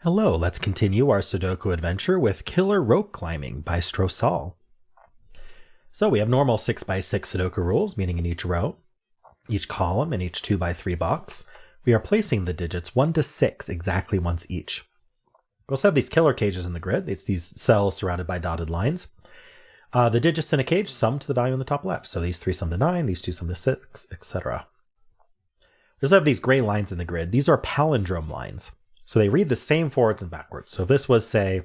Hello, let's continue our Sudoku adventure with Killer Rope Climbing by Strosahl. So we have normal 6x6 Sudoku rules, meaning in each row, each column, and each 2x3 box, we are placing the digits 1 to 6 exactly once each. We also have these killer cages in the grid. It's these cells surrounded by dotted lines. The digits in a cage sum to the value in the top left. So these 3 sum to 9, these 2 sum to 6, etc. We also have these gray lines in the grid. These are palindrome lines. So they read the same forwards and backwards. So if this was, say,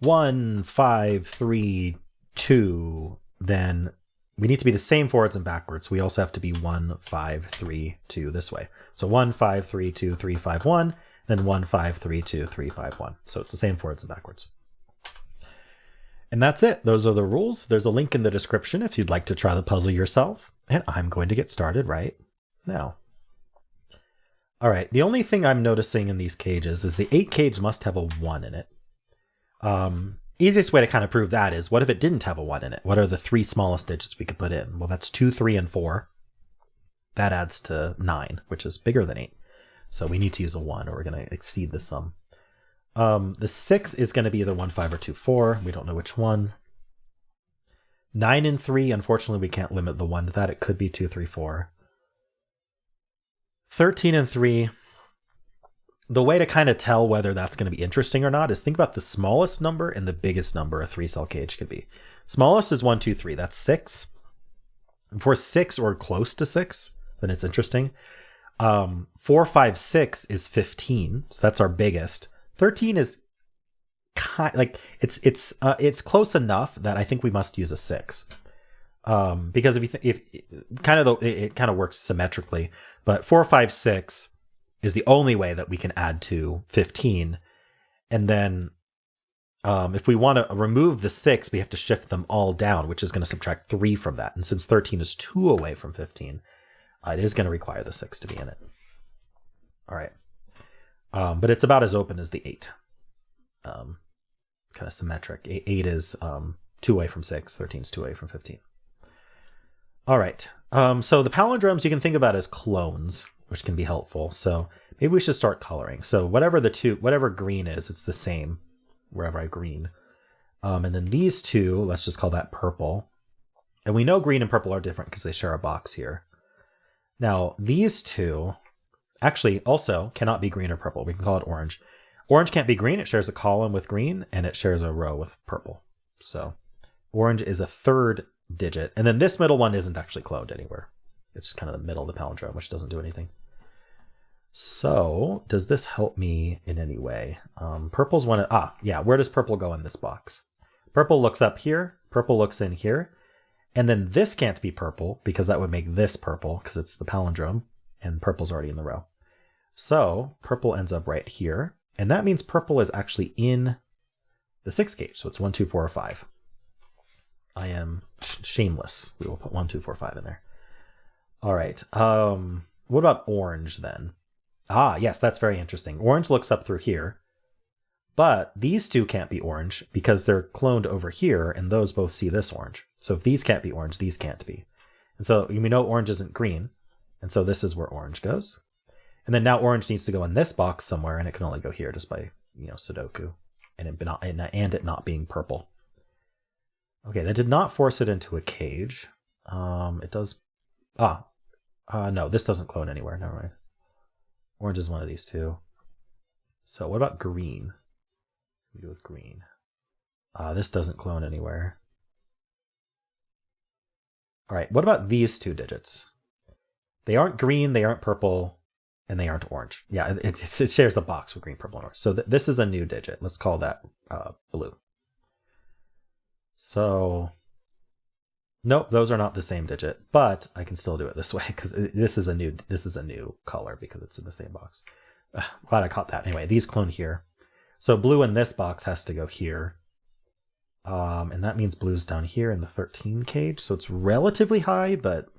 1, 5, 3, 2, then we need to be the same forwards and backwards. We also have to be 1, 5, 3, 2 this way. So 1, 5, 3, 2, 3, 5, 1, then 1, 5, 3, 2, 3, 5, 1. So it's the same forwards and backwards. And that's it. Those are the rules. There's a link in the description if you'd like to try the puzzle yourself. And I'm going to get started right now. All right, the only thing I'm noticing in these cages is the 8 cage must have a 1 in it. Easiest way to kind of prove that is, what if it didn't have a 1 in it? What are the 3 smallest digits we could put in? Well, that's 2, 3, and 4. That adds to 9, which is bigger than 8. So we need to use a 1 or we're going to exceed the sum. The 6 is going to be either 1, 5, or 2, 4. We don't know which one. 9 and 3, unfortunately, we can't limit the 1 to that. It could be 2, 3, 4. 13 and 3, the way to kind of tell whether that's going to be interesting or not is think about the smallest number and the biggest number a 3-cell cage could be. Smallest is 1, 2, 3. That's 6. If we're 6 or close to 6, then it's interesting. 4, 5, 6 is 15. So that's our biggest. 13 is like it's close enough that I think we must use a 6. Because it kind of works symmetrically, but 4, 5, 6 is the only way that we can add to 15. And then if we want to remove the 6, we have to shift them all down, which is going to subtract 3 from that. And since 13 is 2 away from 15, it is going to require the 6 to be in it. All right. But it's about as open as the 8. Kind of symmetric. 8 is 2 away from 6. 13 is 2 away from 15. All right. So the palindromes you can think about as clones, which can be helpful. So maybe we should start coloring. So whatever green is, it's the same wherever I green. And then these two, let's just call that purple. And we know green and purple are different because they share a box here. Now these two actually also cannot be green or purple. We can call it orange. Orange can't be green. It shares a column with green and it shares a row with purple. So orange is a third digit. And then this middle one isn't actually cloned anywhere. It's kind of the middle of the palindrome, which doesn't do anything. So does this help me in any way? Purple's one. Where does purple go in this box? Purple looks up here. Purple looks in here. And then this can't be purple because that would make this purple because it's the palindrome and purple's already in the row. So purple ends up right here. And that means purple is actually in the 6 cage. So it's 1, 2, 4, or 5. I am shameless. We will put 1, 2, 4, 5 in there. All right. What about orange then? Yes, that's very interesting. Orange looks up through here, but these two can't be orange because they're cloned over here, and those both see this orange. So if these can't be orange, these can't be. And so we know orange isn't green, and so this is where orange goes. And then now orange needs to go in this box somewhere, and it can only go here just by Sudoku, and it not being purple. Okay, that did not force it into a cage. It does. No, this doesn't clone anywhere. Never mind. Orange is one of these two. So what about green? What do we do with green? This doesn't clone anywhere. All right, what about these 2 digits? They aren't green, they aren't purple, and they aren't orange. Yeah, it shares a box with green, purple, and orange. So this is a new digit. Let's call that blue. So, nope, those are not the same digit, but I can still do it this way because this is a new color because it's in the same box. Glad I caught that. Anyway, these clone here. So blue in this box has to go here. And that means blue's down here in the 13 cage. So it's relatively high, but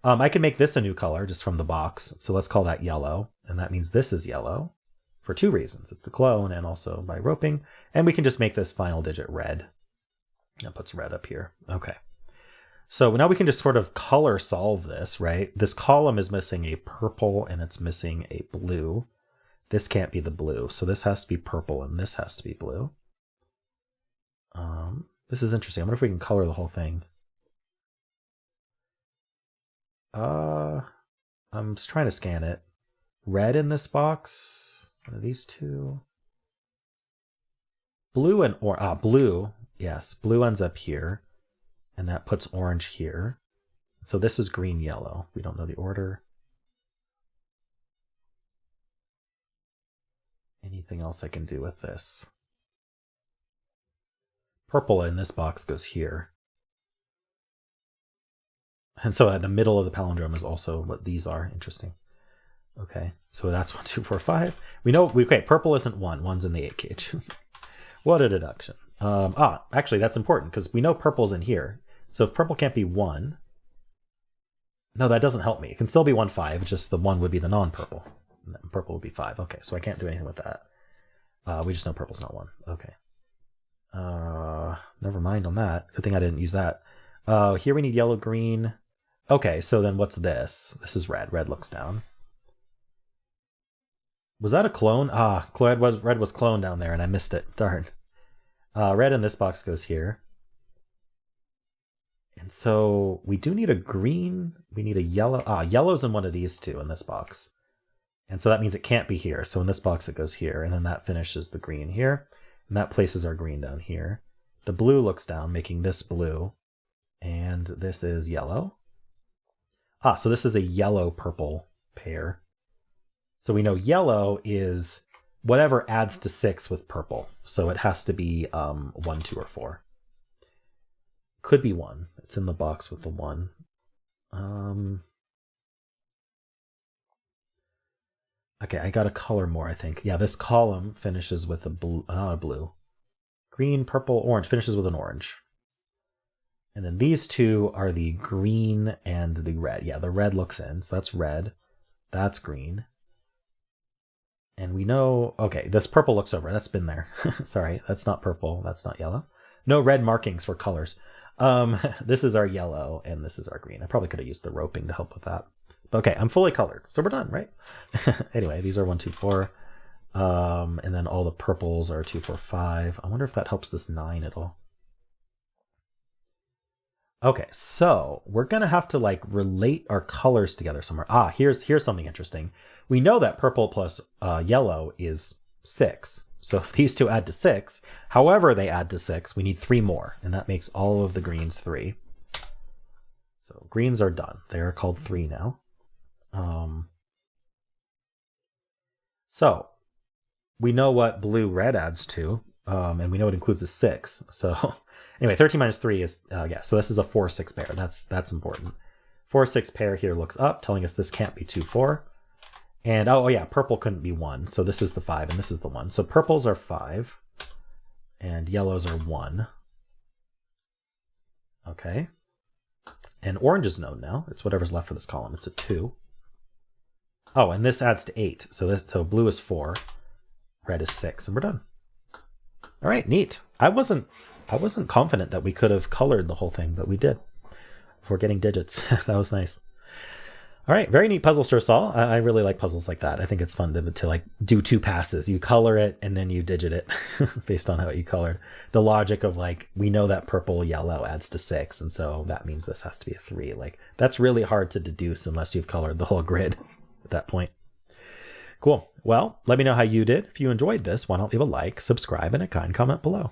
I can make this a new color just from the box. So let's call that yellow. And that means this is yellow for 2 reasons. It's the clone and also by roping. And we can just make this final digit red. That puts red up here. Okay. So now we can just sort of color solve this, right? This column is missing a purple and it's missing a blue. This can't be the blue, so this has to be purple and this has to be blue. This is interesting. I wonder if we can color the whole thing. I'm just trying to scan it. Red in this box. One of these two. Blue and blue. Yes, blue ends up here, and that puts orange here. So this is green, yellow. We don't know the order. Anything else I can do with this? Purple in this box goes here. And so at the middle of the palindrome is also what these are. Interesting. Okay, so that's 1, 2, 4, 5. We know, okay, purple isn't 1. 1's in the 8 cage. What a deduction. Actually, that's important because we know purple's in here. So if purple can't be 1, no, that doesn't help me. It can still be 1, 5, just the 1 would be the non-purple. And then purple would be 5. Okay, so I can't do anything with that. We just know purple's not 1. Okay. Never mind on that. Good thing I didn't use that. Here we need yellow, green. Okay, so then what's this? This is red. Red looks down. Was that a clone? Red was cloned down there and I missed it. Darn. Red in this box goes here. And so we do need a green. We need a yellow. Yellow's in one of these two in this box. And so that means it can't be here. So in this box it goes here. And then that finishes the green here. And that places our green down here. The blue looks down, making this blue. And this is yellow. So this is a yellow-purple pair. So we know yellow is whatever adds to 6 with purple. So it has to be 1, 2, or 4. Could be 1. It's in the box with the 1. Okay, I got to color more, I think. Yeah, this column finishes with a blue. Green, purple, orange finishes with an orange. And then these two are the green and the red. Yeah, the red looks in. So that's red. That's green. And we know, okay, this purple looks over. That's been there. Sorry, that's not purple. That's not yellow. No red markings for colors. This is our yellow and this is our green. I probably could have used the roping to help with that. But okay, I'm fully colored. So we're done, right? Anyway, these are 1, 2, 4. And then all the purples are 2, 4, 5. I wonder if that helps this 9 at all. Okay, so we're going to have to like relate our colors together somewhere. Here's something interesting. We know that purple plus yellow is 6. So if these two add to 6, however they add to 6, we need 3 more. And that makes all of the greens 3. So greens are done. They are called 3 now. So we know what blue red adds to, and we know it includes a 6. So anyway, 13 minus 3 is, so this is a 4, 6 pair. That's important. 4, 6 pair here looks up, telling us this can't be 2, 4. And, purple couldn't be 1. So this is the 5 and this is the 1. So purples are 5 and yellows are 1. Okay. And orange is known now. It's whatever's left for this column. It's a 2. Oh, and this adds to 8. So blue is 4. Red is 6. And we're done. All right, neat. I wasn't confident that we could have colored the whole thing, but we did. Before getting digits. That was nice. All right, very neat puzzle, Strosahl. I really like puzzles like that. I think it's fun to like do 2 passes. You color it and then you digit it based on how you colored. The logic of like, we know that purple, yellow adds to 6, and so that means this has to be a 3. Like, that's really hard to deduce unless you've colored the whole grid at that point. Cool. Well, let me know how you did. If you enjoyed this, why not leave a like, subscribe, and a kind comment below.